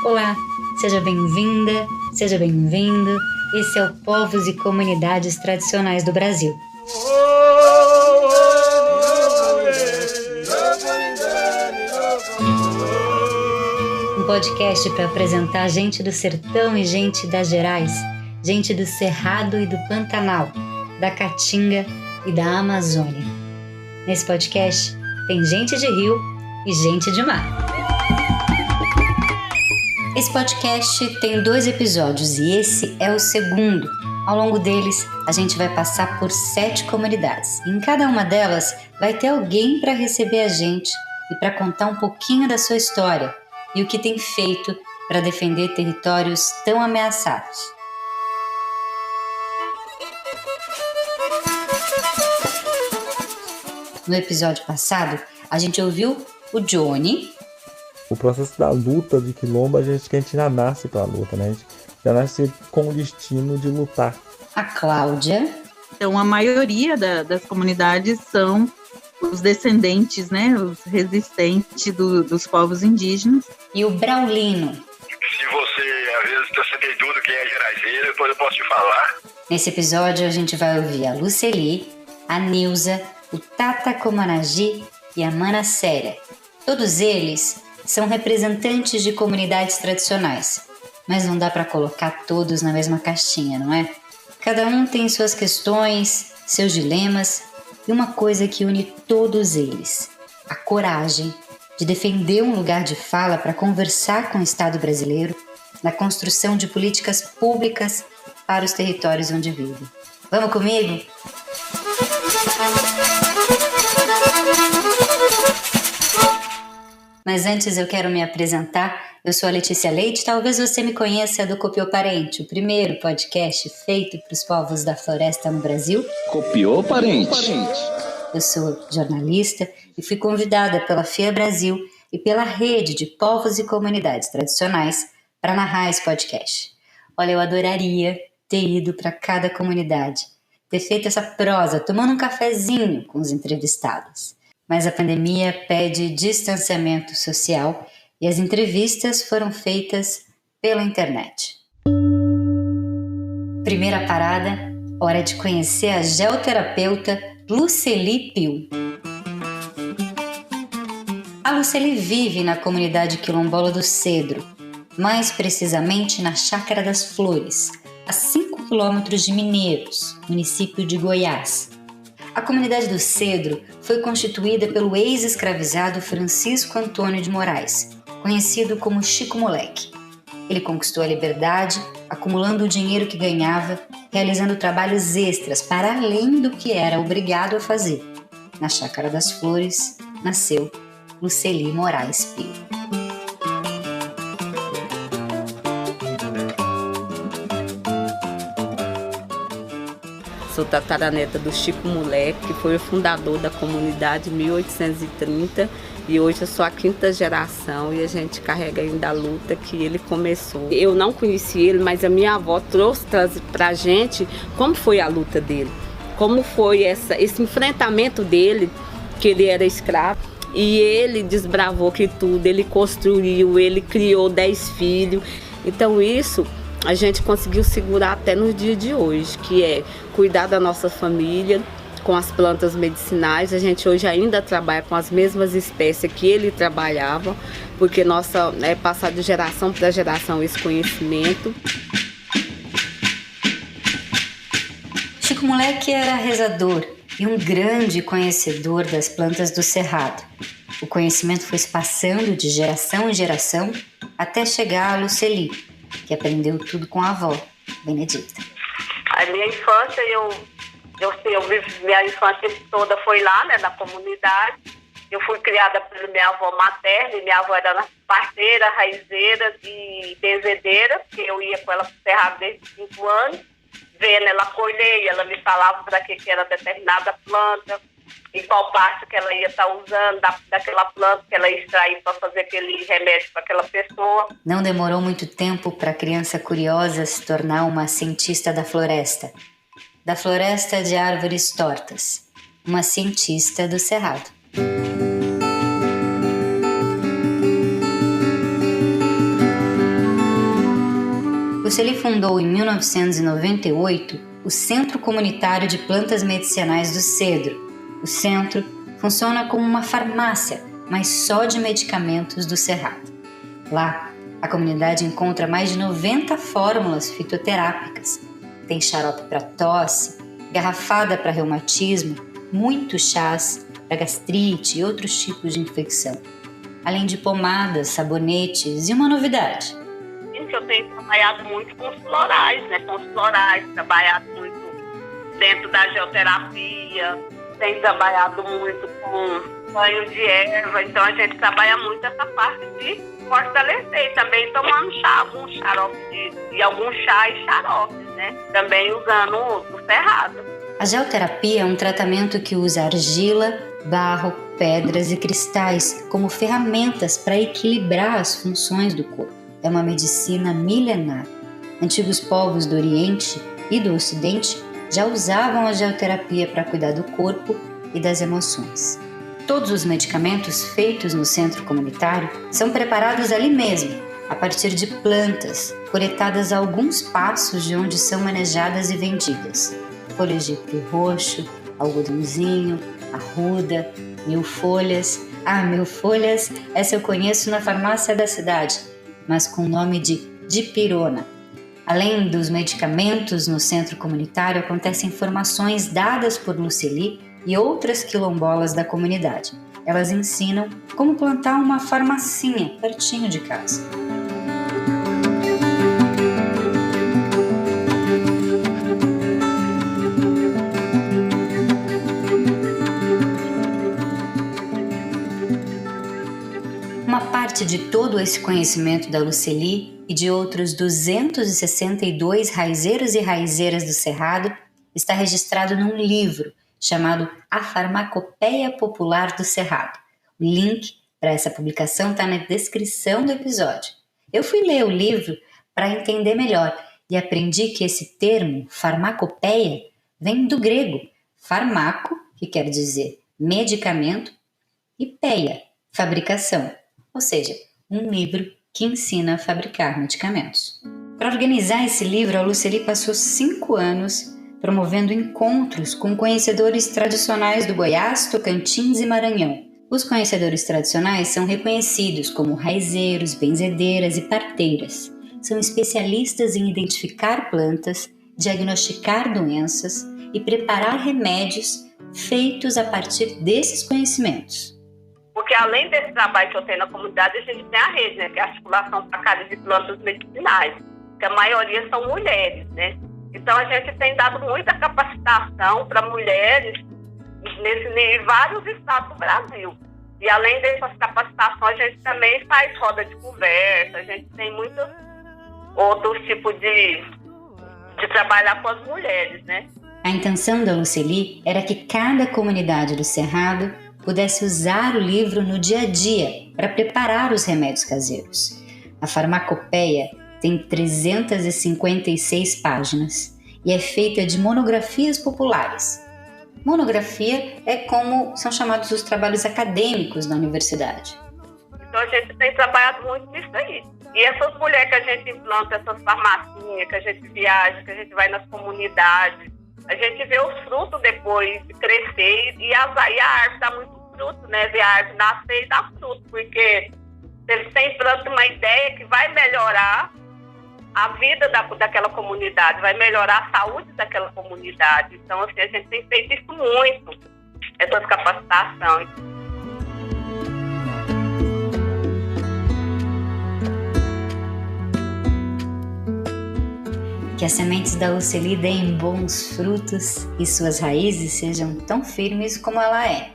Olá, seja bem-vinda, seja bem-vindo. Esse é o Povos e Comunidades Tradicionais do Brasil. Um podcast para apresentar gente do sertão e gente das Gerais, gente do Cerrado e do Pantanal, da Caatinga e da Amazônia. Nesse podcast tem gente de rio e gente de mar. Esse podcast tem 2 episódios e esse é o segundo. Ao longo deles, a gente vai passar por 7 comunidades. Em cada uma delas, vai ter alguém para receber a gente e para contar um pouquinho da sua história e o que tem feito para defender territórios tão ameaçados. No episódio passado, a gente ouviu o Johnny. O processo da luta de quilombo, a gente já nasce para a luta, né? A gente já nasce com o destino de lutar. A Cláudia. Então, a maioria das comunidades são os descendentes, né? Os resistentes dos povos indígenas. E o Braulino. Se você, às vezes, você tem tudo que é geraizeiro, depois eu posso te falar. Nesse episódio, a gente vai ouvir a Luceli, a Nilza, o Tata Comanagi e a Mana Séria. Todos eles são representantes de comunidades tradicionais, mas não dá para colocar todos na mesma caixinha, não é? Cada um tem suas questões, seus dilemas e uma coisa que une todos eles: a coragem de defender um lugar de fala para conversar com o Estado brasileiro na construção de políticas públicas para os territórios onde vivem. Vamos comigo? Mas antes eu quero me apresentar. Eu sou a Letícia Leite, talvez você me conheça do Copiou Parente, o primeiro podcast feito para os povos da floresta no Brasil. Copiou Parente. Eu sou jornalista e fui convidada pela FIA Brasil e pela Rede de Povos e Comunidades Tradicionais para narrar esse podcast. Olha, eu adoraria ter ido para cada comunidade, ter feito essa prosa, tomando um cafezinho com os entrevistados. Mas a pandemia pede distanciamento social e as entrevistas foram feitas pela internet. Primeira parada, hora de conhecer a geoterapeuta Luceli Pio. A Luceli vive na comunidade quilombola do Cedro, mais precisamente na Chácara das Flores, a 5 quilômetros de Mineiros, município de Goiás. A comunidade do Cedro foi constituída pelo ex-escravizado Francisco Antônio de Moraes, conhecido como Chico Moleque. Ele conquistou a liberdade, acumulando o dinheiro que ganhava, realizando trabalhos extras para além do que era obrigado a fazer. Na Chácara das Flores, nasceu Luceli Moraes Pio. Sou tataraneta do Chico Moleque, que foi o fundador da comunidade em 1830 e hoje eu sou a 5ª geração e a gente carrega ainda a luta que ele começou. Eu não conheci ele, mas a minha avó trouxe para a gente como foi a luta dele, como foi esse enfrentamento dele, que ele era escravo e ele desbravou que tudo, ele construiu, ele criou 10 filhos, então isso a gente conseguiu segurar até no dia de hoje, que é cuidar da nossa família com as plantas medicinais. A gente hoje ainda trabalha com as mesmas espécies que ele trabalhava, porque é passado de geração para geração esse conhecimento. Chico Moleque era rezador e um grande conhecedor das plantas do Cerrado. O conhecimento foi se passando de geração em geração até chegar a Luceli, que aprendeu tudo com a avó, Benedita. A minha infância, minha infância toda foi lá, né, na comunidade. Eu fui criada pela minha avó materna, e minha avó era parteira, raizeira e benzedeira, porque eu ia com ela pro cerrado desde 5 anos, vendo ela colher, ela me falava para que era determinada planta, e qual parte que ela ia estar usando daquela planta que ela ia extrair para fazer aquele remédio para aquela pessoa. Não demorou muito tempo para a criança curiosa se tornar uma cientista da floresta de árvores tortas. uma cientista do Cerrado. Lucely fundou em 1998 o Centro Comunitário de Plantas Medicinais do Cedro. O centro funciona como uma farmácia, mas só de medicamentos do Cerrado. Lá, a comunidade encontra mais de 90 fórmulas fitoterápicas. Tem xarope para tosse, garrafada para reumatismo, muitos chás para gastrite e outros tipos de infecção. Além de pomadas, sabonetes e uma novidade. Eu tenho trabalhado muito com os florais, trabalhado muito dentro da geoterapia, tenho trabalhado muito com banho de erva, então a gente trabalha muito essa parte de fortalecer e também tomando chá, algum xarope e algum chá e xaropes, né? Também usando o cerrado. A geoterapia é um tratamento que usa argila, barro, pedras e cristais como ferramentas para equilibrar as funções do corpo. É uma medicina milenar. Antigos povos do Oriente e do Ocidente já usavam a geoterapia para cuidar do corpo e das emoções. Todos os medicamentos feitos no centro comunitário são preparados ali mesmo, a partir de plantas, coletadas a alguns passos de onde são manejadas e vendidas. Folhas de ipê roxo, algodãozinho, arruda, mil-folhas. Mil-folhas, essa eu conheço na farmácia da cidade, mas com o nome de dipirona. Além dos medicamentos no centro comunitário, acontecem formações dadas por Lucely e outras quilombolas da comunidade. Elas ensinam como plantar uma farmacinha pertinho de casa. Uma parte de todo esse conhecimento da Lucely e de outros 262 raizeiros e raizeiras do Cerrado está registrado num livro chamado A Farmacopeia Popular do Cerrado. O link para essa publicação está na descrição do episódio. Eu fui ler o livro para entender melhor e aprendi que esse termo, farmacopeia, vem do grego farmaco, que quer dizer medicamento, e peia, fabricação. Ou seja, um livro que ensina a fabricar medicamentos. Para organizar esse livro, a Lucely passou 5 anos promovendo encontros com conhecedores tradicionais do Goiás, Tocantins e Maranhão. Os conhecedores tradicionais são reconhecidos como raizeiros, benzedeiras e parteiras. São especialistas em identificar plantas, diagnosticar doenças e preparar remédios feitos a partir desses conhecimentos. Porque além desse trabalho que eu tenho na comunidade, a gente tem a rede, né, que é a Articulação Pacária de Plantas Medicinais, que a maioria são mulheres, né? Então a gente tem dado muita capacitação para mulheres em vários estados do Brasil. E além dessas capacitações, a gente também faz roda de conversa, a gente tem muitos outros tipos de trabalhar com as mulheres, né? A intenção da Lucely era que cada comunidade do Cerrado pudesse usar o livro no dia a dia para preparar os remédios caseiros. A farmacopeia tem 356 páginas e é feita de monografias populares. Monografia é como são chamados os trabalhos acadêmicos na universidade. Então a gente tem trabalhado muito nisso aí. E essas mulheres que a gente implanta, essas farmacinhas, que a gente viaja, que a gente vai nas comunidades, a gente vê os frutos depois crescer e a árvore dá muito fruto, né? Ver a árvore nascer e dar fruto, porque eles têm planta uma ideia que vai melhorar a vida daquela comunidade, vai melhorar a saúde daquela comunidade. Então, assim, a gente tem feito isso muito, essas capacitações. Que as sementes da Lucely deem bons frutos e suas raízes sejam tão firmes como ela é.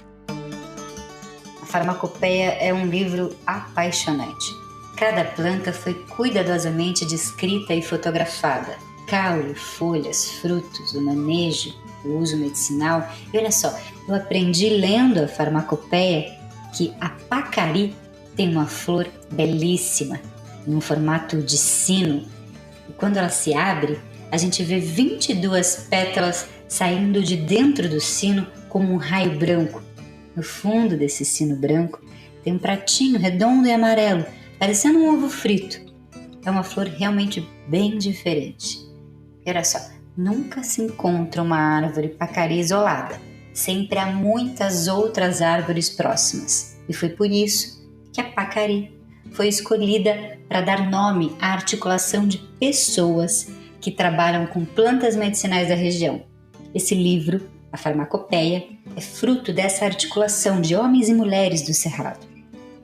A Farmacopeia é um livro apaixonante. Cada planta foi cuidadosamente descrita e fotografada. Caule, folhas, frutos, o manejo, o uso medicinal. E olha só, eu aprendi lendo a Farmacopeia que a pacari tem uma flor belíssima, em um formato de sino. E quando ela se abre, a gente vê 22 pétalas saindo de dentro do sino como um raio branco. No fundo desse sino branco tem um pratinho redondo e amarelo, parecendo um ovo frito. É uma flor realmente bem diferente. E olha só, nunca se encontra uma árvore pacari isolada. Sempre há muitas outras árvores próximas. E foi por isso que a pacari foi escolhida para dar nome à articulação de pessoas que trabalham com plantas medicinais da região. Esse livro, A Farmacopeia, é fruto dessa articulação de homens e mulheres do Cerrado.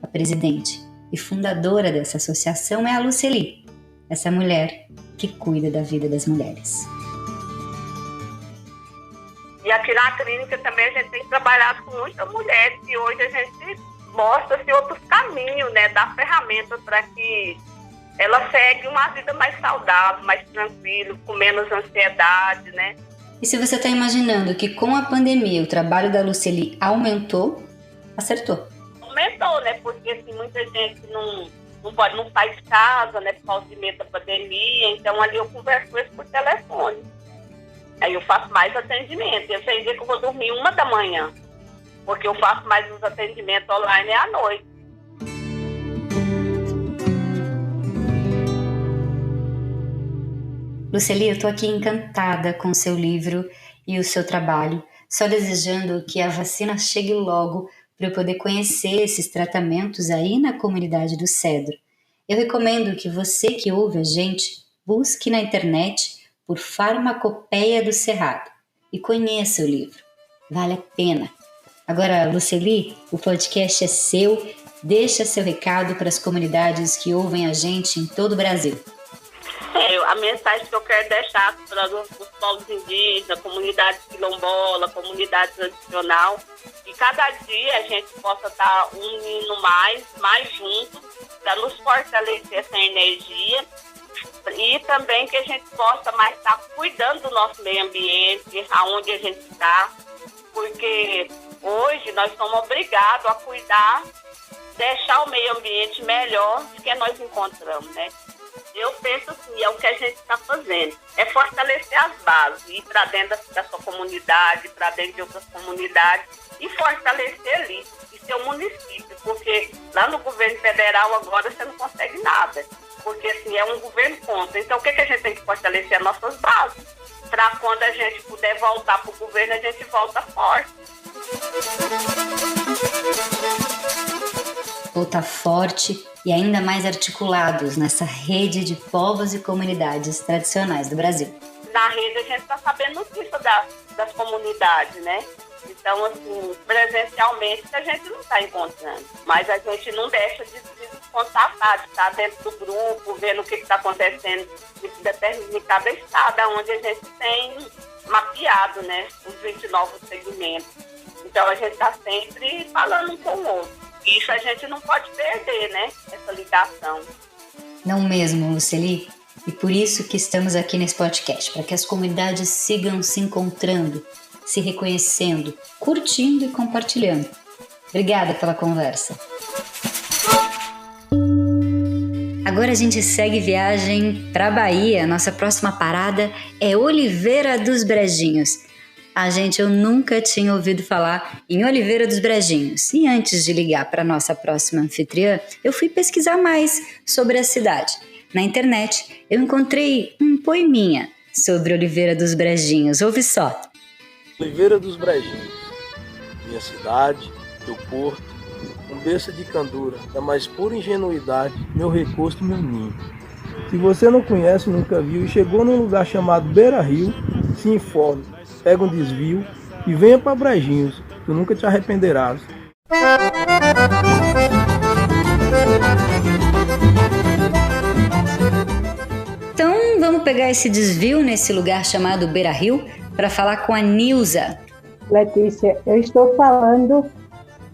A presidente e fundadora dessa associação é a Luceli, essa mulher que cuida da vida das mulheres. E aqui na clínica também a gente tem trabalhado com muitas mulheres e hoje a gente mostra outros caminhos, né, dá ferramentas para que ela segue uma vida mais saudável, mais tranquila, com menos ansiedade, né? E se você está imaginando que com a pandemia o trabalho da Luceli aumentou, acertou. Aumentou, né? Porque assim, muita gente não sai de casa, né? Por causa de medo da pandemia. Então ali eu converso com eles por telefone. Aí eu faço mais atendimento. Eu sei dia que eu vou dormir 1h, porque eu faço mais os atendimentos online à noite. Luceli, eu estou aqui encantada com o seu livro e o seu trabalho, só desejando que a vacina chegue logo para eu poder conhecer esses tratamentos aí na comunidade do Cedro. Eu recomendo que você que ouve a gente busque na internet por Farmacopeia do Cerrado e conheça o livro. Vale a pena. Agora, Luceli, o podcast é seu. Deixa seu recado para as comunidades que ouvem a gente em todo o Brasil. A mensagem que eu quero deixar para os povos indígenas, comunidade quilombola, comunidade tradicional, que cada dia a gente possa estar unindo mais juntos, para nos fortalecer essa energia e também que a gente possa mais estar cuidando do nosso meio ambiente, aonde a gente está, porque hoje nós somos obrigados a cuidar, deixar o meio ambiente melhor do que nós encontramos, né? Eu penso assim, é o que a gente está fazendo, é fortalecer as bases, ir para dentro da sua comunidade, para dentro de outras comunidades e fortalecer ali, e seu município, porque lá no governo federal agora você não consegue nada, porque assim, é um governo contra. Então o que a gente tem que fortalecer? As nossas bases, para quando a gente puder voltar para o governo, a gente volta forte. Voltar forte e ainda mais articulados nessa rede de povos e comunidades tradicionais do Brasil. Na rede a gente está sabendo notícia das comunidades, né? Então, assim, presencialmente a gente não está encontrando, mas a gente não deixa de se contatar, de estar dentro do grupo, vendo o que está acontecendo em cada estado, onde a gente tem mapeado, né, os 29 segmentos. Então, a gente está sempre falando um com o outro. Isso a gente não pode perder, né? Essa ligação. Não mesmo, Luceli. E por isso que estamos aqui nesse podcast, para que as comunidades sigam se encontrando, se reconhecendo, curtindo e compartilhando. Obrigada pela conversa. Agora a gente segue viagem para a Bahia. Nossa próxima parada é Oliveira dos Brejinhos. Gente, eu nunca tinha ouvido falar em Oliveira dos Brejinhos. E antes de ligar para nossa próxima anfitriã, eu fui pesquisar mais sobre a cidade. Na internet, eu encontrei um poeminha sobre Oliveira dos Brejinhos. Ouve só. Oliveira dos Brejinhos, minha cidade, meu porto, um berço de candura, da mais pura ingenuidade, meu recosto, meu ninho. Se você não conhece, nunca viu e chegou num lugar chamado Beira Rio, se informe, pega um desvio e venha para Brejinhos, tu nunca te arrependerás. Então vamos pegar esse desvio nesse lugar chamado Beira Rio para falar com a Nilza. Letícia, eu estou falando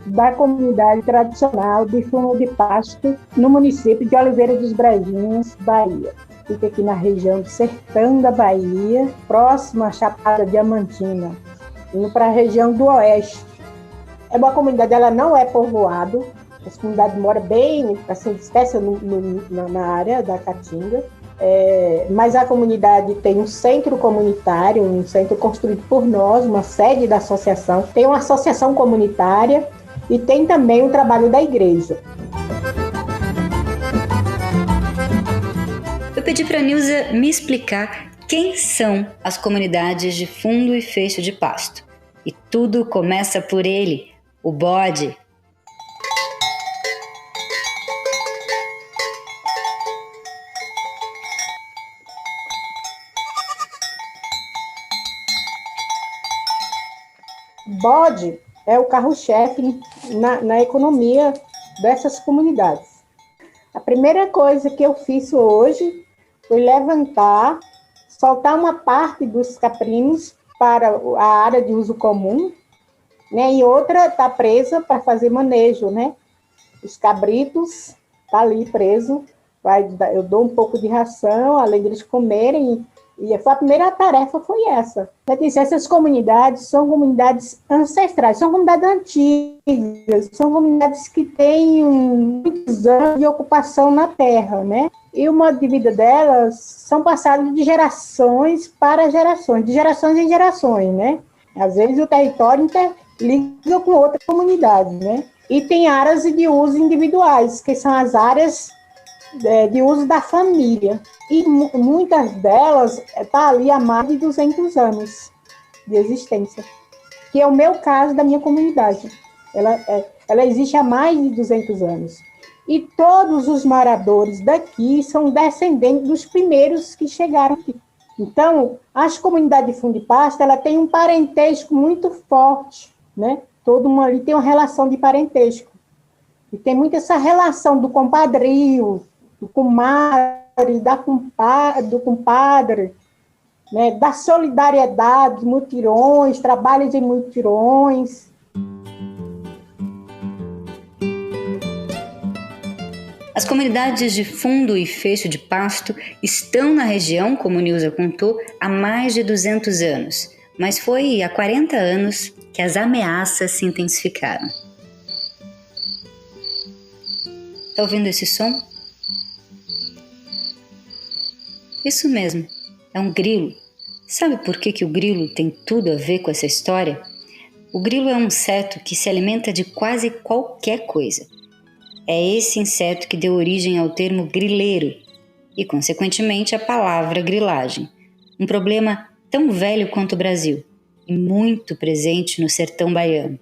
da comunidade tradicional de Fumo de Pasto, no município de Oliveira dos Brejinhos, Bahia. Fica aqui na região do sertão da Bahia, próximo à Chapada Diamantina, indo para a região do oeste. É uma comunidade, ela não é povoado, Essa comunidade mora bem, assim, dispersa na área da Caatinga. Mas a comunidade tem um centro comunitário, um centro construído por nós, uma sede da associação, tem uma associação comunitária e tem também o trabalho da igreja. Eu pedi para a Nilza me explicar quem são as comunidades de Fundo e Fecho de Pasto. E tudo começa por ele, o bode. Bode é o carro-chefe na economia dessas comunidades. A primeira coisa que eu fiz hoje foi levantar, soltar uma parte dos caprinos para a área de uso comum, né, e outra está presa para fazer manejo, né? Os cabritos estão ali presos, eu dou um pouco de ração, além deles comerem. E a primeira tarefa foi essa. Eu disse, essas comunidades são comunidades ancestrais, são comunidades antigas, são comunidades que têm muitos anos de ocupação na terra, né? E o modo de vida delas são passados de gerações para gerações, de gerações em gerações, né? Às vezes o território interliga com outra comunidade, né? E tem áreas de uso individuais, que são as áreas de uso da família. E muitas delas estão ali há mais de 200 anos de existência, que é o meu caso da minha comunidade. Ela existe há mais de 200 anos. E todos os moradores daqui são descendentes dos primeiros que chegaram aqui. Então, as comunidades de Fundo de Pasto, ela tem um parentesco muito forte, né? Todo mundo ali tem uma relação de parentesco. E tem muito essa relação do compadrio, do comadre, do compadre, né, da solidariedade, mutirões, trabalhos em mutirões. As comunidades de Fundo e Fecho de Pasto estão na região, como Nilza contou, há mais de 200 anos, mas foi há 40 anos que as ameaças se intensificaram. Está ouvindo esse som? Isso mesmo, é um grilo. Sabe por que o grilo tem tudo a ver com essa história? O grilo é um inseto que se alimenta de quase qualquer coisa. É esse inseto que deu origem ao termo grileiro e, consequentemente, a palavra grilagem. Um problema tão velho quanto o Brasil e muito presente no sertão baiano.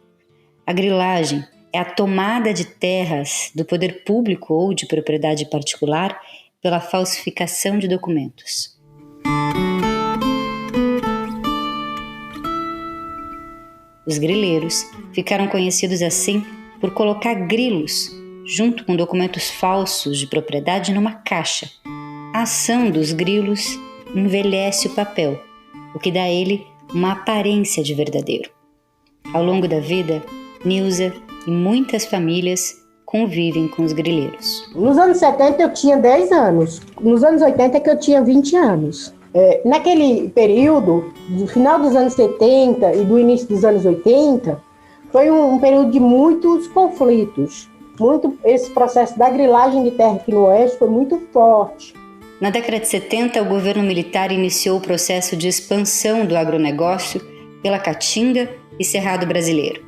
A grilagem é a tomada de terras do poder público ou de propriedade particular pela falsificação de documentos. Os grileiros ficaram conhecidos assim por colocar grilos junto com documentos falsos de propriedade numa caixa. A ação dos grilos envelhece o papel, o que dá a ele uma aparência de verdadeiro. Ao longo da vida, Nilza e muitas famílias convivem com os grileiros. Nos anos 70 eu tinha 10 anos, nos anos 80 é que eu tinha 20 anos. Naquele período, do final dos anos 70 e do início dos anos 80, foi um período de muitos conflitos. Esse processo da grilagem de terra aqui no Oeste foi muito forte. Na década de 70, o governo militar iniciou o processo de expansão do agronegócio pela Caatinga e Cerrado Brasileiro.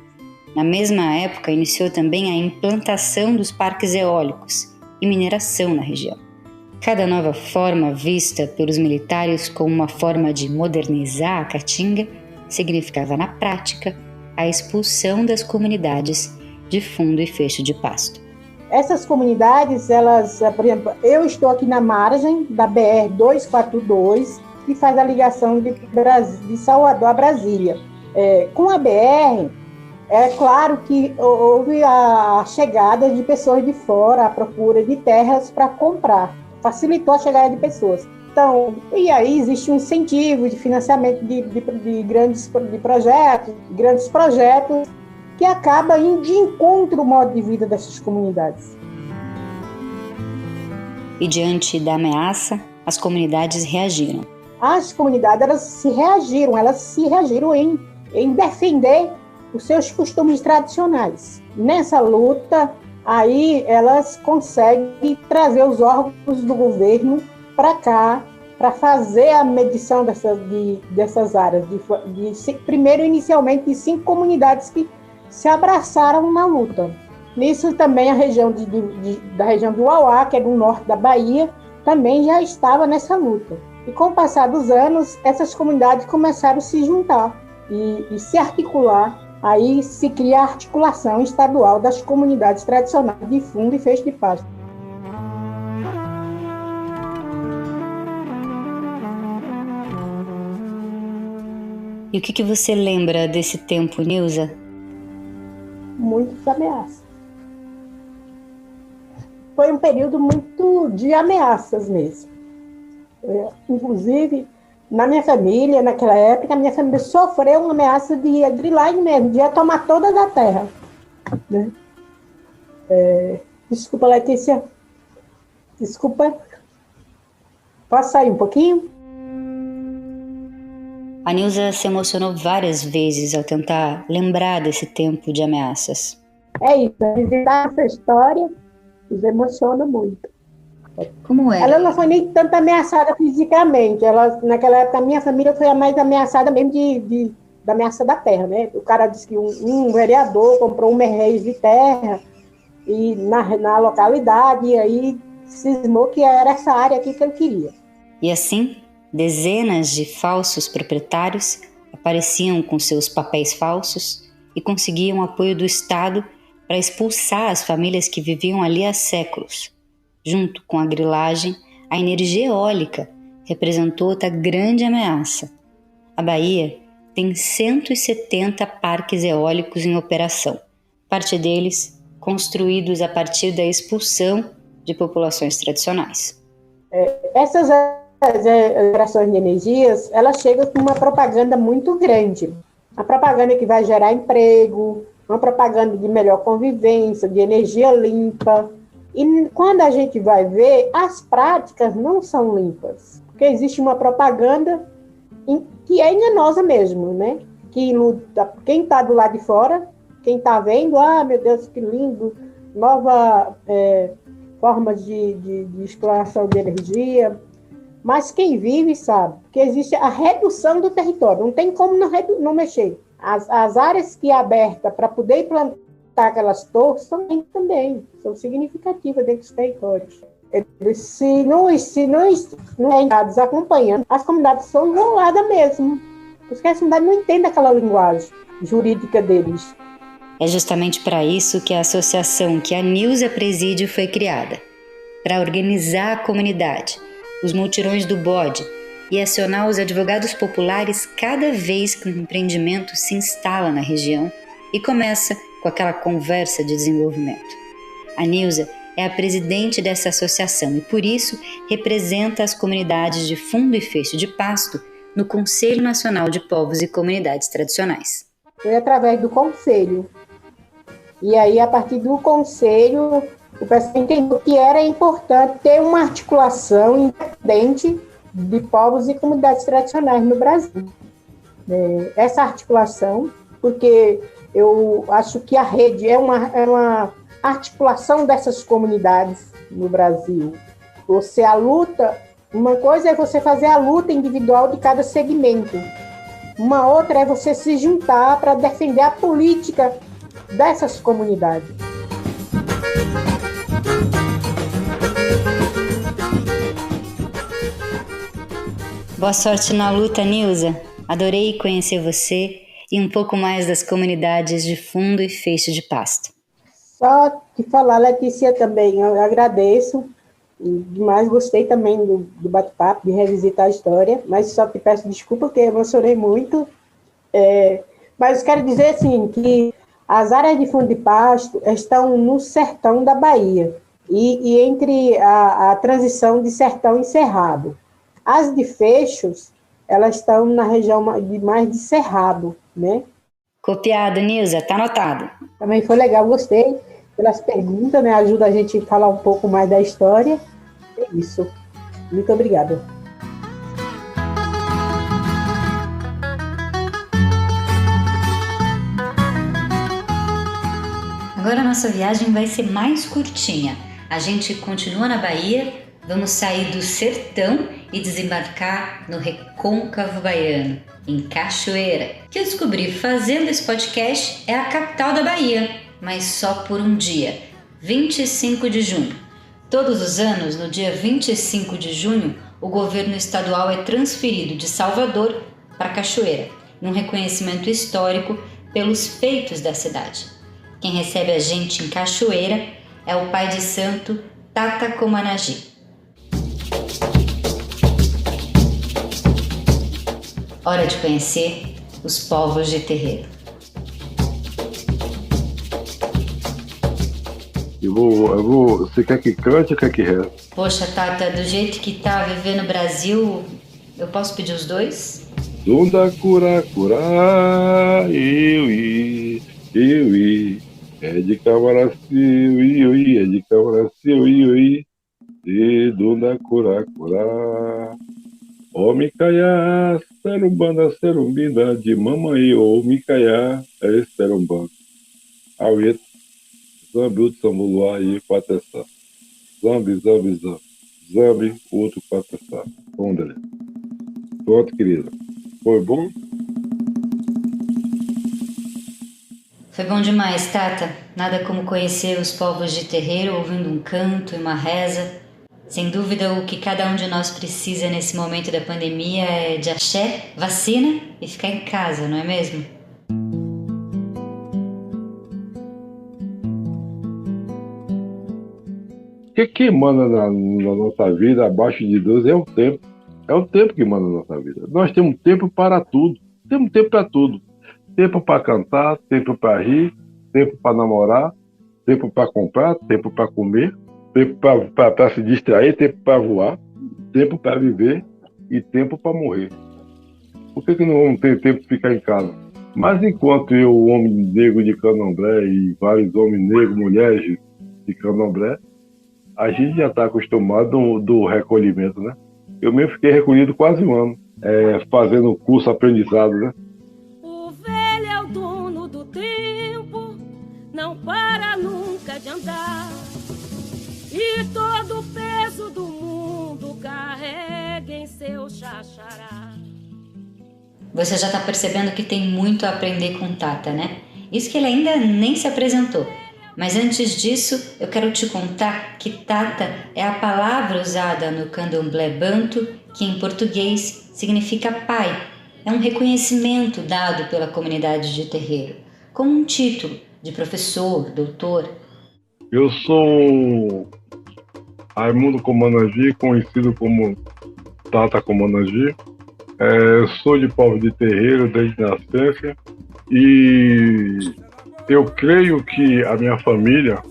Na mesma época, iniciou também a implantação dos parques eólicos e mineração na região. Cada nova forma vista pelos militares como uma forma de modernizar a Caatinga significava, na prática, a expulsão das comunidades de Fundo e Fecho de Pasto. Essas comunidades, por exemplo, eu estou aqui na margem da BR-242, que faz a ligação de Salvador a Brasília. Com a BR, é claro que houve a chegada de pessoas de fora, a procura de terras para comprar. Facilitou a chegada de pessoas. Então, e aí existe um incentivo de financiamento de grandes projetos que acaba indo de encontro ao modo de vida dessas comunidades. E diante da ameaça, as comunidades reagiram. As comunidades, elas se reagiram em defender os seus costumes tradicionais. Nessa luta, Aí elas conseguem trazer os órgãos do governo para cá, para fazer a medição dessas áreas. Primeiro, inicialmente, de 5 comunidades que se abraçaram na luta. Nisso também a região da região do Uauá, que é do norte da Bahia, também já estava nessa luta. E com o passar dos anos, essas comunidades começaram a se juntar e se articular. Aí se cria a articulação estadual das comunidades tradicionais de fundo e fecho de pasto. E o que você lembra desse tempo, Nilza? Muitas ameaças. Foi um período muito de ameaças mesmo. Inclusive, na minha família, naquela época, a minha família sofreu uma ameaça de grilagem mesmo, de tomar toda a terra. Né? Desculpa, Letícia. Desculpa. Posso sair um pouquinho? A Nilza se emocionou várias vezes ao tentar lembrar desse tempo de ameaças. É isso, visitar essa história nos emociona muito. Como é? Ela não foi nem tanto ameaçada fisicamente. Naquela época, a minha família foi a mais ameaçada mesmo da ameaça da terra, né? O cara disse que um vereador comprou 1 merréis de terra e na localidade, e aí cismou que era essa área aqui que ele queria. E assim, dezenas de falsos proprietários apareciam com seus papéis falsos e conseguiam o apoio do Estado para expulsar as famílias que viviam ali há séculos. Junto com a grilagem, a energia eólica representou outra grande ameaça. A Bahia tem 170 parques eólicos em operação, parte deles construídos a partir da expulsão de populações tradicionais. Essas gerações de energias, elas chegam com uma propaganda muito grande. A propaganda que vai gerar emprego, uma propaganda de melhor convivência, de energia limpa. E quando a gente vai ver, as práticas não são limpas. Porque existe uma propaganda que é enganosa mesmo, né? Que quem está do lado de fora, quem está vendo, meu Deus, que lindo, nova formas de exploração de energia. Mas quem vive sabe que existe a redução do território, não tem como não mexer. As áreas que é aberta para poder plantar aquelas torres também são significativas dentro dos territórios. Se não é acompanhando, as comunidades são enroladas mesmo, porque as comunidades não entendem aquela linguagem jurídica deles. É justamente para isso que a associação que a Nilza preside foi criada, para organizar a comunidade, os multirões do bode e acionar os advogados populares cada vez que um empreendimento se instala na região e começa com aquela conversa de desenvolvimento. A Nilza é a presidente dessa associação e, por isso, representa as comunidades de Fundo e Fecho de Pasto no Conselho Nacional de Povos e Comunidades Tradicionais. Foi através do Conselho. E aí, a partir do Conselho, o pessoal entendeu que era importante ter uma articulação independente de povos e comunidades tradicionais no Brasil. Essa articulação, porque eu acho que a rede é uma articulação dessas comunidades no Brasil. Uma coisa é você fazer a luta individual de cada segmento. Uma outra é você se juntar para defender a política dessas comunidades. Boa sorte na luta, Nilza. Adorei conhecer você e um pouco mais das comunidades de Fundo e Fecho de Pasto. Só te falar, Letícia, também, eu agradeço. Demais, gostei também do bate-papo, de revisitar a história, mas só te peço desculpa porque eu emocionei muito. Mas quero dizer assim, que as áreas de fundo de pasto estão no sertão da Bahia e entre a transição de sertão e cerrado. As de fechos, elas estão na região mais de cerrado, né? Copiado, Nilza, tá anotado. Também foi legal, gostei pelas perguntas, né? Ajuda a gente a falar um pouco mais da história. É isso. Muito obrigada. A Agora a nossa viagem vai ser mais curtinha. A gente continua na Bahia, vamos sair do sertão e desembarcar no recôncavo baiano, em Cachoeira, que eu descobri fazendo esse podcast é a capital da Bahia, mas só por um dia, 25 de junho. Todos os anos, no dia 25 de junho, o governo estadual é transferido de Salvador para Cachoeira, num reconhecimento histórico pelos feitos da cidade. Quem recebe a gente em Cachoeira é o pai de santo Tata Comanagi. Hora de conhecer os povos de terreiro. Você quer que cante ou quer que reze? Poxa, Tata, do jeito que tá viver no Brasil, eu posso pedir os dois? Dunda cura, eu é de Camaracio, é de Camaracio, e Dunda cura, ó Micaiá, serumbanda, serumbinda, de mamãe, ô Micaiá, é serumbanda. Aueta, zambi, outro sambuluá, e patessá. Zambi, outro patessá. Ondre. Pronto, querida. Foi bom? Foi bom demais, Tata. Nada como conhecer os povos de terreiro ouvindo um canto e uma reza. Sem dúvida, o que cada um de nós precisa nesse momento da pandemia é de axé, vacina e ficar em casa, não é mesmo? O que manda na nossa vida, abaixo de Deus, é o tempo. É o tempo que manda na nossa vida. Nós temos tempo para tudo. Temos tempo para tudo. Tempo para cantar, tempo para rir, tempo para namorar, tempo para comprar, tempo para comer, tempo para se distrair, tempo para voar, tempo para viver e tempo para morrer. Por que não vamos ter tempo de ficar em casa? Mas enquanto eu, homem negro de Candomblé, e vários homens negros, mulheres de Candomblé, a gente já está acostumado do recolhimento, né? Eu mesmo fiquei recolhido quase um ano, fazendo curso aprendizado, né? O velho é o dono do tempo, não para nunca de andar, e todo o peso do mundo carrega em seu xaxará. Você já está percebendo que tem muito a aprender com Tata, né? Isso que ele ainda nem se apresentou. Mas antes disso, eu quero te contar que Tata é a palavra usada no candomblé banto, que em português significa pai. É um reconhecimento dado pela comunidade de terreiro, como um título de professor, doutor. Eu sou Raimundo Comanagi, conhecido como Tata Comanagi. Sou de povo de terreiro desde nascença e eu creio que a minha família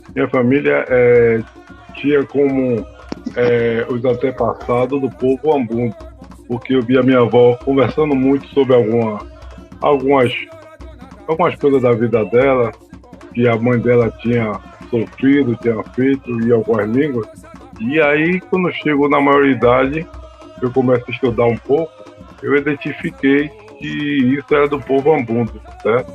tinha como os antepassados do povo Ambundo, porque eu vi a minha avó conversando muito sobre algumas coisas da vida dela, que a mãe dela tinha sofrido, tinha feito em algumas línguas. E aí, quando chegou na maioridade, eu começo a estudar um pouco, eu identifiquei que isso era do povo Ambundo, certo?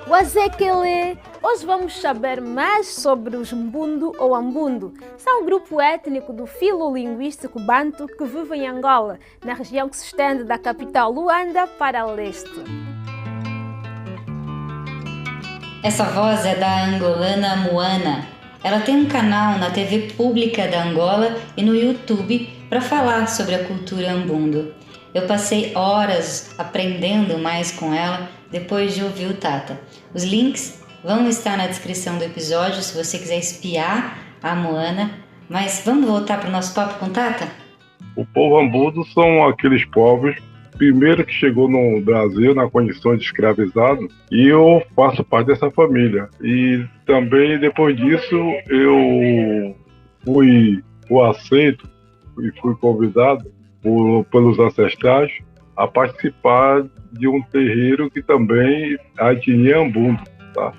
Wazekele. Hoje vamos saber mais sobre os Mbundo ou Ambundo. São um grupo étnico do filo-linguístico banto que vive em Angola, na região que se estende da capital Luanda para leste. Essa voz é da angolana Moana. Ela tem um canal na TV pública da Angola e no YouTube para falar sobre a cultura Ambundo. Eu passei horas aprendendo mais com ela depois de ouvir o Tata. Os links vão estar na descrição do episódio se você quiser espiar a Moana. Mas vamos voltar para o nosso papo com Tata? O povo Ambundo são aqueles povos, primeiro que chegou no Brasil na condição de escravizado, e eu faço parte dessa família. E também depois disso eu fui aceito e fui convidado pelos ancestrais a participar de um terreiro que também a etnia Ambundo, tá?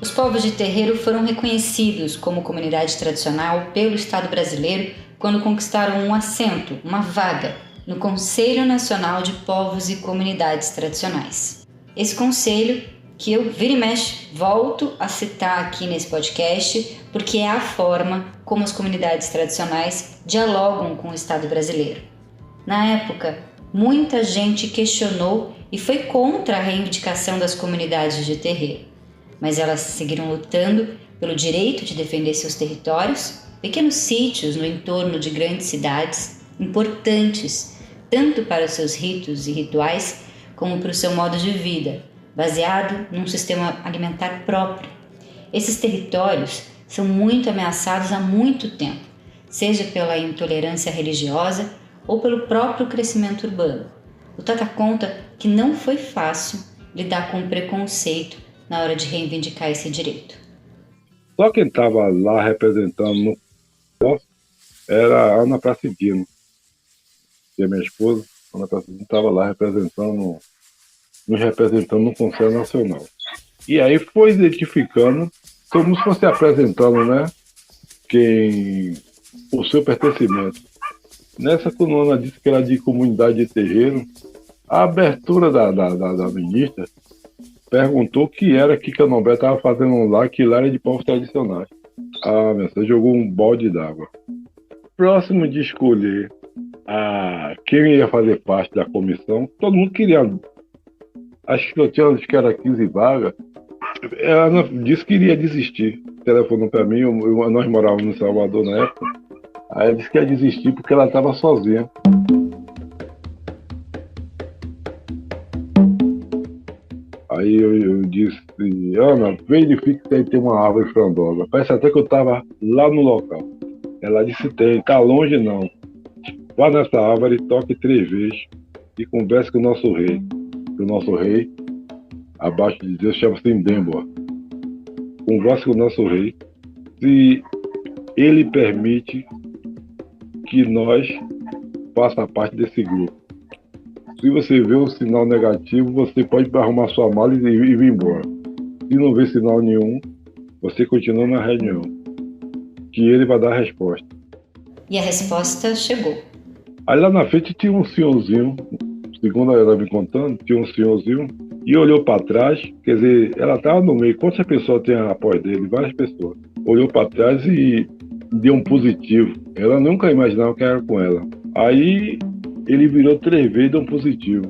Os povos de terreiro foram reconhecidos como comunidade tradicional pelo Estado brasileiro quando conquistaram um assento, uma vaga, no Conselho Nacional de Povos e Comunidades Tradicionais. Esse conselho, que eu vira e mexe, volto a citar aqui nesse podcast, porque é a forma como as comunidades tradicionais dialogam com o Estado brasileiro. Na época, muita gente questionou e foi contra a reivindicação das comunidades de terreiro, mas elas seguiram lutando pelo direito de defender seus territórios, pequenos sítios no entorno de grandes cidades, importantes tanto para os seus ritos e rituais como para o seu modo de vida, baseado num sistema alimentar próprio. Esses territórios são muito ameaçados há muito tempo, seja pela intolerância religiosa ou pelo próprio crescimento urbano. O Tata conta que não foi fácil lidar com o preconceito na hora de reivindicar esse direito. Só quem estava lá representando no era a Ana Placidino, que é minha esposa. A Ana Placidino estava lá nos representando no Conselho Nacional. E aí foi identificando, como se fosse apresentando, né, o seu pertencimento. Nessa, quando a Ana disse que era de comunidade de terreiro, a abertura da ministra perguntou o que era que Candomblé estava fazendo lá, que lá era de povos tradicionais. A ministra jogou um balde d'água. Próximo de escolher quem ia fazer parte da comissão, todo mundo queria. Acho que era 15 vagas. Ela disse que iria desistir. Telefonou para mim, nós morávamos no Salvador na época. Aí ela disse que ia desistir porque ela estava sozinha. Aí eu disse, Ana, verifique se tem uma árvore frondosa. Parece até que eu estava lá no local. Ela disse, tá longe não. Vá nessa árvore, toque 3 vezes e converse com o nosso rei. O nosso rei, abaixo de Deus, chama-se Ndemboa. Converse com o nosso rei se ele permite que nós faça parte desse grupo. Se você vê um sinal negativo, você pode arrumar sua mala e ir embora. Se não vê sinal nenhum, você continua na reunião, que ele vai dar a resposta. E a resposta chegou. Aí lá na frente tinha um senhorzinho, segundo ela me contando, tinha um senhorzinho, e olhou para trás, quer dizer, ela estava no meio, quantas pessoas tem após dele? Várias pessoas. Olhou para trás e deu um positivo. Ela nunca imaginava que era com ela. Aí ele virou 3 vezes e deu um positivo.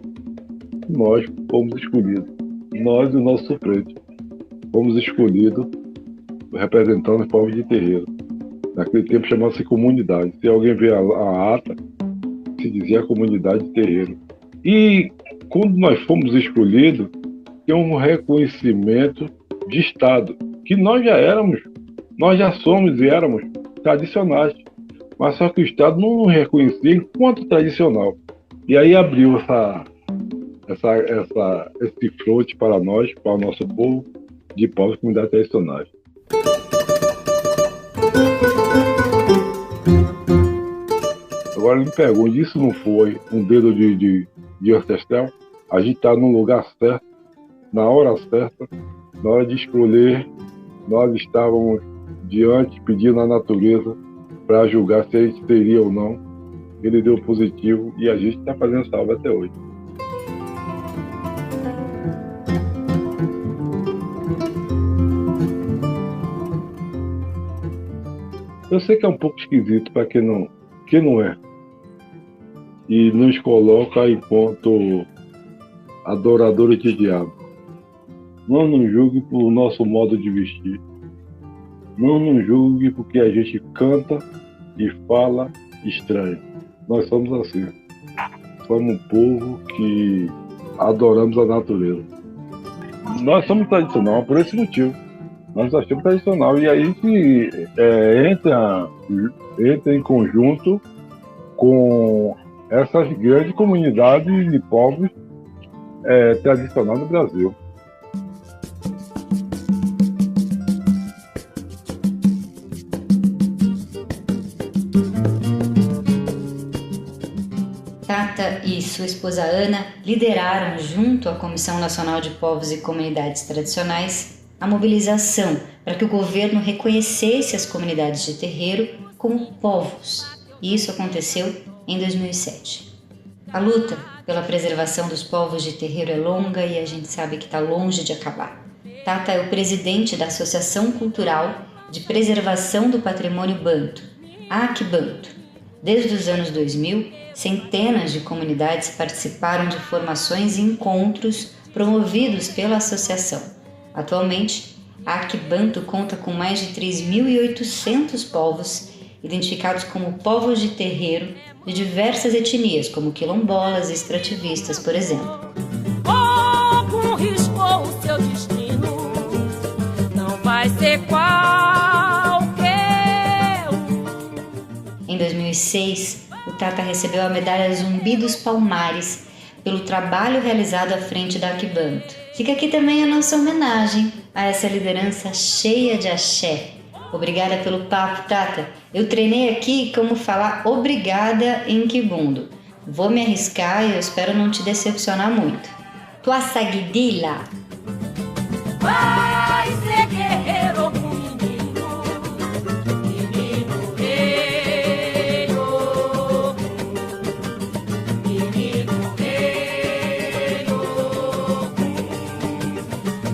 Nós fomos escolhidos. Nós e o nosso suplente fomos escolhidos representando os povos de terreiro. Naquele tempo chamava-se comunidade. Se alguém vê a ata, se dizia comunidade de terreiro. E quando nós fomos escolhidos, tem um reconhecimento de Estado, que nós já somos e éramos tradicionais. Mas só que o Estado não nos reconhecia enquanto tradicional. E aí abriu esse fronte para nós, para o nosso povo, de povos e comunidades tradicionais. Agora me pergunto, isso não foi um dedo de ancestral? A gente está no lugar certo, na hora certa, na hora de escolher, nós estávamos diante, pedindo à natureza para julgar se ele seria ou não. Ele deu positivo e a gente está fazendo salva até hoje. Eu sei que é um pouco esquisito para quem não é. E nos coloca enquanto adoradores de diabo. Não nos julgue por nosso modo de vestir. Não nos julgue porque a gente canta e fala estranho. Nós somos assim. Somos um povo que adoramos a natureza. Nós somos tradicional por esse motivo. Nós achamos tradicional e aí a gente entra em conjunto com essas grandes comunidades de povos tradicionais no Brasil. Tata e sua esposa Ana lideraram, junto à Comissão Nacional de Povos e Comunidades Tradicionais, a mobilização para que o governo reconhecesse as comunidades de terreiro como povos, e isso aconteceu em 2007. A luta pela preservação dos povos de terreiro é longa e a gente sabe que está longe de acabar. Tata é o presidente da Associação Cultural de Preservação do Patrimônio Banto, a Akibanto. Desde os anos 2000, centenas de comunidades participaram de formações e encontros promovidos pela associação. Atualmente, a Akibanto conta com mais de 3.800 povos, identificados como povos de terreiro de diversas etnias, como quilombolas e extrativistas, por exemplo. Algum riscou o seu destino, não vai ser qualquer um. Em 2006, o Tata recebeu a medalha Zumbi dos Palmares pelo trabalho realizado à frente da Akibanto. Fica aqui também a nossa homenagem a essa liderança cheia de axé. Obrigada pelo papo, Tata. Eu treinei aqui como falar obrigada em Kibundo. Vou me arriscar e eu espero não te decepcionar muito. Tua Sagidila. Vai ser guerreiro com menino, menino rei, menino rei,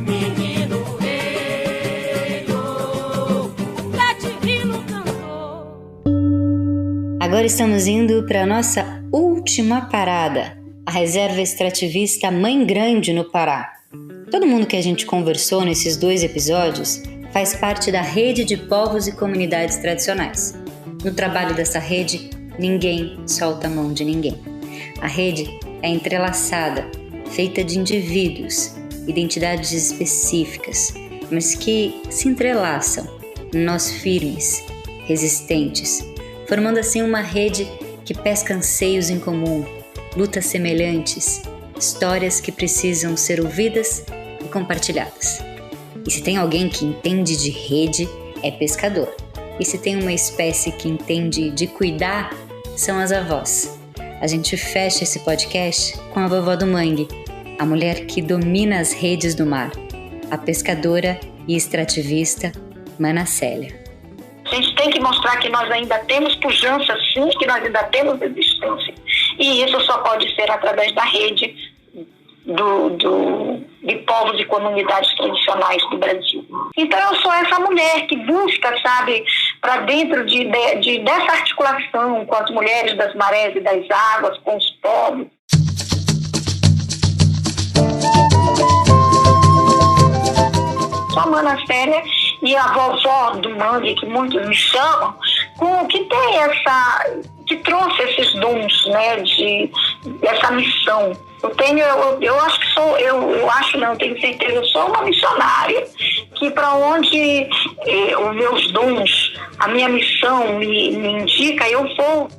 menino rei, Catirino cantou. Agora estamos indo para a nossa última parada, a reserva extrativista Mãe Grande, no Pará. Todo mundo que a gente conversou nesses 2 episódios faz parte da rede de povos e comunidades tradicionais. No trabalho dessa rede, ninguém solta a mão de ninguém. A rede é entrelaçada, feita de indivíduos, identidades específicas, mas que se entrelaçam, nós firmes, resistentes, formando assim uma rede que pesca anseios em comum, lutas semelhantes, histórias que precisam ser ouvidas e compartilhadas. E se tem alguém que entende de rede, é pescador. E se tem uma espécie que entende de cuidar, são as avós. A gente fecha esse podcast com a vovó do mangue, a mulher que domina as redes do mar, a pescadora e extrativista Mana Célia. A gente tem que mostrar que nós ainda temos pujança, sim, que nós ainda temos resistência. E isso só pode ser através da rede de povos e comunidades tradicionais do Brasil. Então eu sou essa mulher que busca, sabe, para dentro dessa articulação com as mulheres das marés e das águas, com os povos. Sou a Mana Célia e a vovó do mangue, que muitos me chamam, que trouxe esses dons, né, dessa missão. Eu acho que sou, eu acho não, tenho certeza, eu sou uma missionária que para onde os meus dons, a minha missão me indica, eu vou.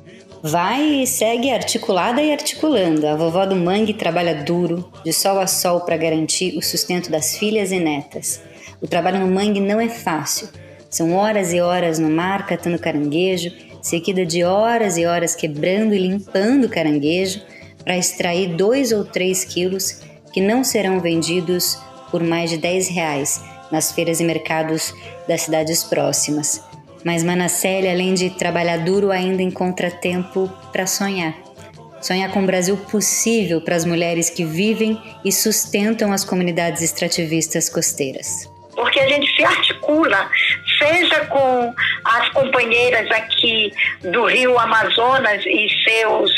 Vai e segue articulada e articulando. A vovó do mangue trabalha duro, de sol a sol, para garantir o sustento das filhas e netas. O trabalho no mangue não é fácil. São horas e horas no mar catando caranguejo, seguida de horas e horas quebrando e limpando o caranguejo para extrair 2 ou 3 quilos que não serão vendidos por mais de R$10 nas feiras e mercados das cidades próximas. Mas Mana Célia, além de trabalhar duro, ainda encontra tempo para sonhar. Sonhar com um Brasil possível para as mulheres que vivem e sustentam as comunidades extrativistas costeiras. Porque a gente se articula, seja com as companheiras aqui do Rio Amazonas e seus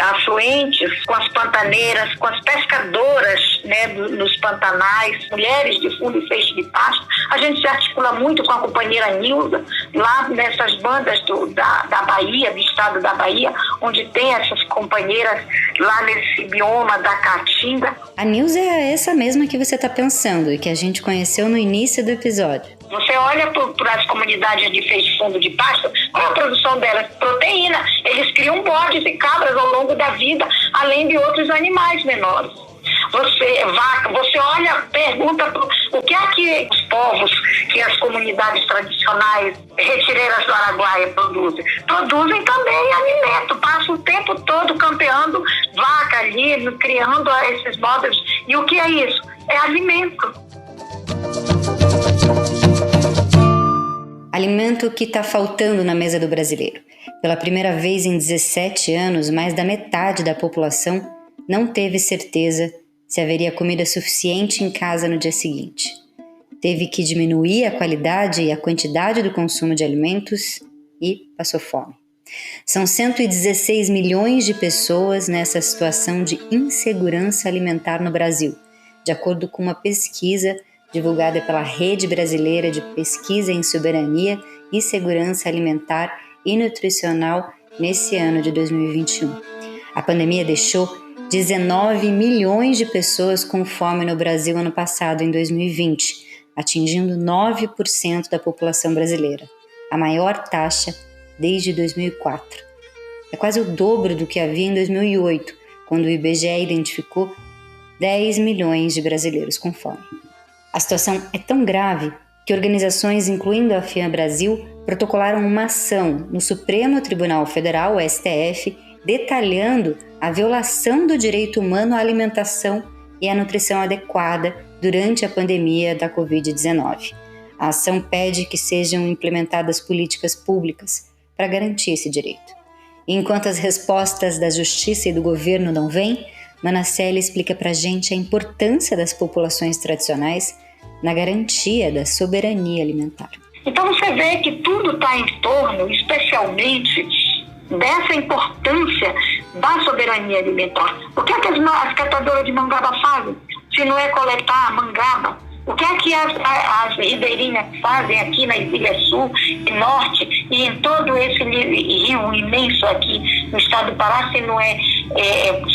afluentes, com as pantaneiras, com as pescadoras, né, nos pantanais, mulheres de fundo e feixe de pasto. A gente se articula muito com a companheira Nilza, lá nessas bandas da Bahia, do estado da Bahia, onde tem essas companheiras lá nesse bioma da Caatinga. A Nilza é essa mesma que você está pensando e que a gente conheceu no início do episódio. Você olha para as comunidades de feixe fundo de pasto, qual é a produção delas? Proteína. Eles criam bodes e cabras ao longo da vida, além de outros animais menores. Você olha, pergunta o que é que os povos, que as comunidades tradicionais retireiras do Araguaia produzem. Produzem também alimento, passam o tempo todo campeando vaca ali, criando esses módulos. E o que é isso? É alimento. Alimento que está faltando na mesa do brasileiro. Pela primeira vez em 17 anos, mais da metade da população não teve certeza se haveria comida suficiente em casa no dia seguinte. Teve que diminuir a qualidade e a quantidade do consumo de alimentos e passou fome. São 116 milhões de pessoas nessa situação de insegurança alimentar no Brasil, de acordo com uma pesquisa divulgada pela Rede Brasileira de Pesquisa em Soberania e Segurança Alimentar e Nutricional nesse ano de 2021. A pandemia deixou 19 milhões de pessoas com fome no Brasil ano passado, em 2020, atingindo 9% da população brasileira, a maior taxa desde 2004. É quase o dobro do que havia em 2008, quando o IBGE identificou 10 milhões de brasileiros com fome. A situação é tão grave que organizações, incluindo a FEAM Brasil, protocolaram uma ação no Supremo Tribunal Federal, o STF, detalhando a violação do direito humano à alimentação e à nutrição adequada durante a pandemia da Covid-19. A ação pede que sejam implementadas políticas públicas para garantir esse direito. E enquanto as respostas da Justiça e do governo não vêm, Manasselli explica para a gente a importância das populações tradicionais na garantia da soberania alimentar. Então você vê que tudo está em torno, especialmente, dessa importância da soberania alimentar. O que é que as catadoras de mangaba fazem? Se não é coletar a mangaba, o que é que as ribeirinhas fazem aqui na Ilha Sul e Norte e em todo esse rio imenso aqui no estado do Pará, se não é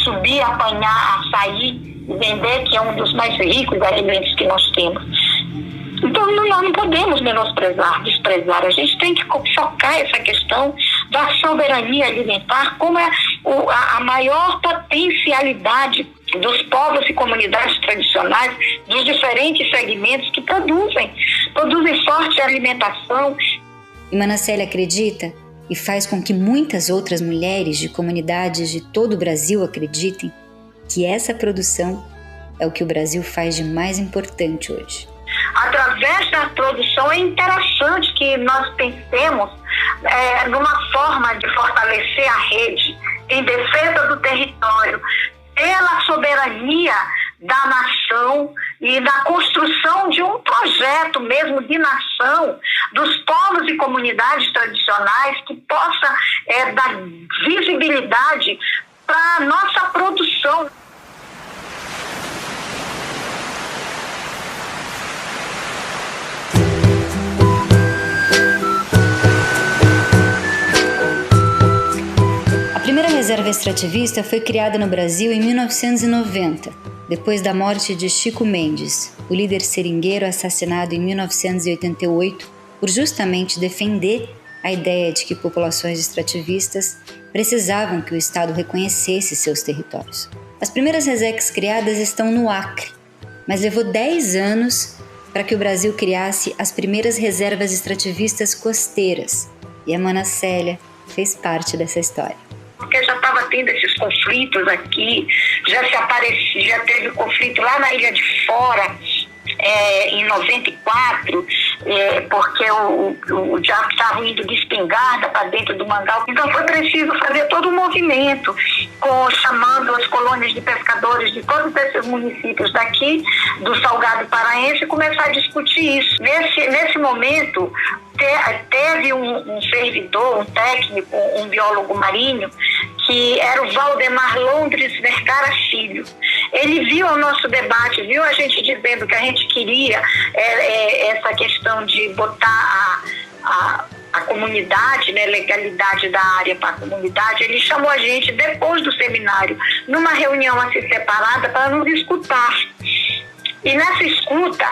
subir, apanhar açaí e vender, que é um dos mais ricos alimentos que nós temos? Então nós não podemos desprezar. A gente tem que focar essa questão da soberania alimentar como é a maior potencialidade dos povos e comunidades tradicionais, dos diferentes segmentos que produzem forte alimentação. E Manasselli acredita e faz com que muitas outras mulheres de comunidades de todo o Brasil acreditem que essa produção é o que o Brasil faz de mais importante hoje. Através da produção é interessante que nós pensemos numa forma de fortalecer a rede em defesa do território, pela soberania da nação e da construção de um projeto mesmo de nação dos povos e comunidades tradicionais que possa dar visibilidade para a nossa produção. A primeira reserva extrativista foi criada no Brasil em 1990, depois da morte de Chico Mendes, o líder seringueiro assassinado em 1988 por justamente defender a ideia de que populações extrativistas precisavam que o Estado reconhecesse seus territórios. As primeiras resecs criadas estão no Acre, mas levou 10 anos para que o Brasil criasse as primeiras reservas extrativistas costeiras, e a Manasselli fez parte dessa história. Porque já estava tendo esses conflitos aqui, já teve conflito lá na Ilha de Fora, em 94, porque o diabo estava indo de espingarda para dentro do mangal. Então foi preciso fazer todo um movimento, chamando as colônias de pescadores de todos esses municípios daqui, do Salgado Paraense, e começar a discutir isso. Nesse momento, teve um servidor, um técnico, um biólogo marinho, que era o Valdemar Londres Vergara Filho. Ele viu o nosso debate, viu a gente dizendo que a gente queria essa questão de botar a comunidade, né, legalidade da área para a comunidade. Ele chamou a gente depois do seminário, numa reunião assim separada, para nos escutar. E nessa escuta,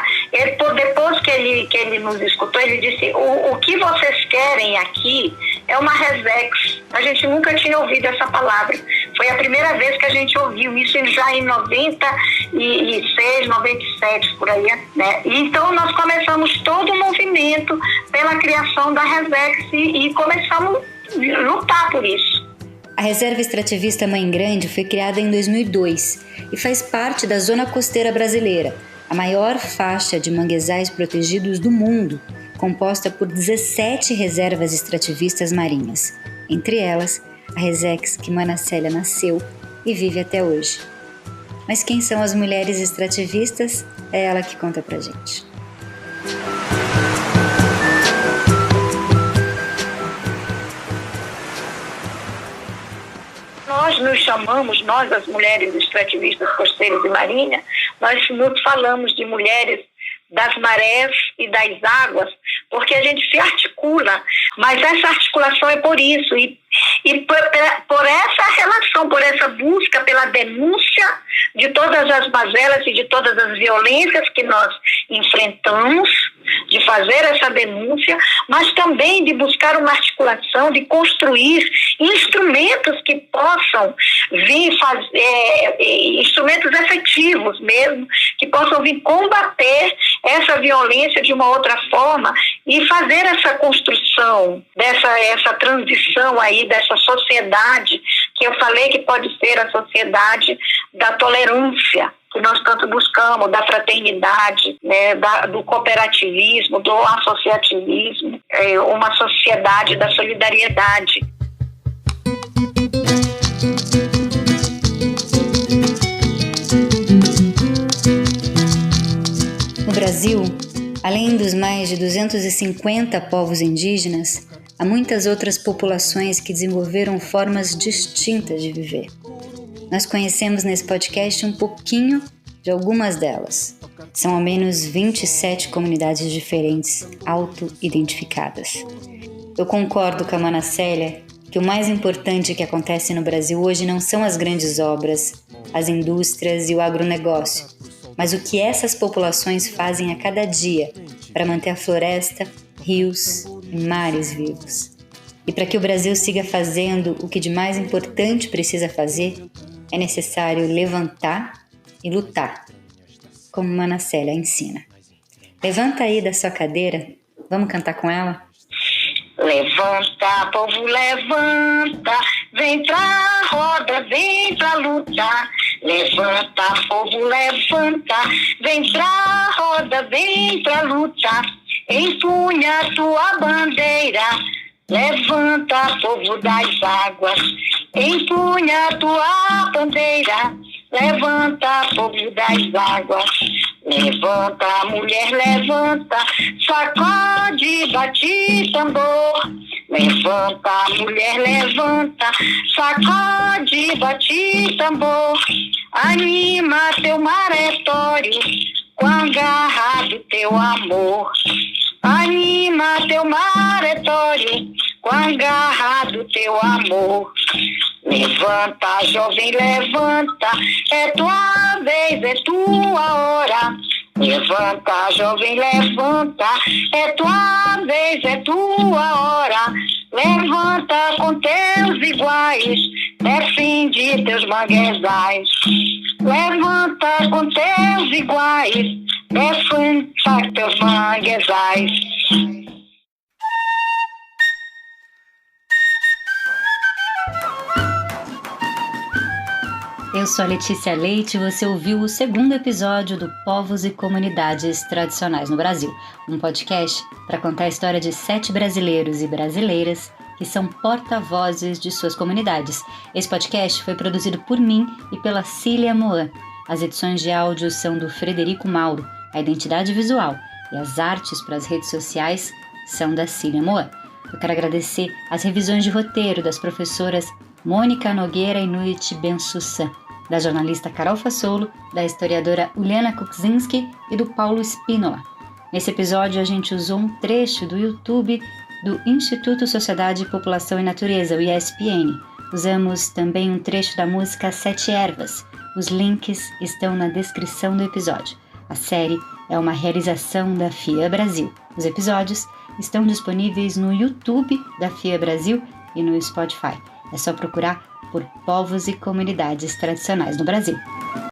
depois que ele nos escutou, ele disse: o que vocês querem aqui é uma resex. A gente nunca tinha ouvido essa palavra. Foi a primeira vez que a gente ouviu isso, já em 96, 97, por aí, né? Então nós começamos todo o movimento pela criação da resex e começamos a lutar por isso. A Reserva Extrativista Mãe Grande foi criada em 2002 e faz parte da Zona Costeira Brasileira, a maior faixa de manguezais protegidos do mundo, composta por 17 reservas extrativistas marinhas, entre elas a Resex que Mana Célia nasceu e vive até hoje. Mas quem são as mulheres extrativistas? É ela que conta pra gente. Nós nos chamamos, nós as mulheres extrativistas costeiras e marinhas, nós nos falamos de mulheres das marés e das águas, porque a gente se articula, mas essa articulação é por isso, e por essa relação, por essa busca pela denúncia de todas as mazelas e de todas as violências que nós enfrentamos, de fazer essa denúncia, mas também de buscar uma articulação, de construir instrumentos que possam vir fazer, instrumentos efetivos mesmo, que possam vir combater essa violência de uma outra forma e fazer essa construção, essa transição aí dessa sociedade que eu falei que pode ser a sociedade da tolerância, que nós tanto buscamos, da fraternidade, né, do cooperativismo, do associativismo, uma sociedade da solidariedade. No Brasil, além dos mais de 250 povos indígenas, há muitas outras populações que desenvolveram formas distintas de viver. Nós conhecemos nesse podcast um pouquinho de algumas delas. São ao menos 27 comunidades diferentes, auto-identificadas. Eu concordo com a Mana Célia que o mais importante que acontece no Brasil hoje não são as grandes obras, as indústrias e o agronegócio, mas o que essas populações fazem a cada dia para manter a floresta, rios e mares vivos. E para que o Brasil siga fazendo o que de mais importante precisa fazer, é necessário levantar e lutar, como Mana Célia ensina. Levanta aí da sua cadeira, vamos cantar com ela? Levanta, povo, levanta, vem pra roda, vem pra lutar. Levanta, povo, levanta, vem pra roda, vem pra lutar. Empunha tua bandeira, levanta, povo das águas. Empunha tua bandeira, levanta, povo das águas. Levanta, mulher, levanta, sacode, bate tambor. Levanta, mulher, levanta, sacode, bate tambor. Anima teu maretório com a garra do teu amor. Anima teu maretório com a garra do teu amor. Levanta, jovem, levanta, é tua vez, é tua hora. Levanta, jovem, levanta, é tua vez, é tua hora. Levanta com teus iguais, defende teus manguezais. Levanta com teus iguais, defende teus manguezais. Eu sou a Letícia Leite e você ouviu o segundo episódio do Povos e Comunidades Tradicionais no Brasil, um podcast para contar a história de 7 brasileiros e brasileiras que são porta-vozes de suas comunidades. Esse podcast foi produzido por mim e pela Cília Moan. As edições de áudio são do Frederico Mauro, a identidade visual e as artes para as redes sociais são da Cília Moan. Eu quero agradecer as revisões de roteiro das professoras Mônica Nogueira e Nuit Ben-Sussan, da jornalista Carol Fassolo, da historiadora Uliana Kukzinski e do Paulo Spínola. Nesse episódio a gente usou um trecho do YouTube do Instituto Sociedade, População e Natureza, o ISPN. Usamos também um trecho da música Sete Ervas. Os links estão na descrição do episódio. A série é uma realização da FIA Brasil. Os episódios estão disponíveis no YouTube da FIA Brasil e no Spotify. É só procurar por Povos e Comunidades Tradicionais no Brasil.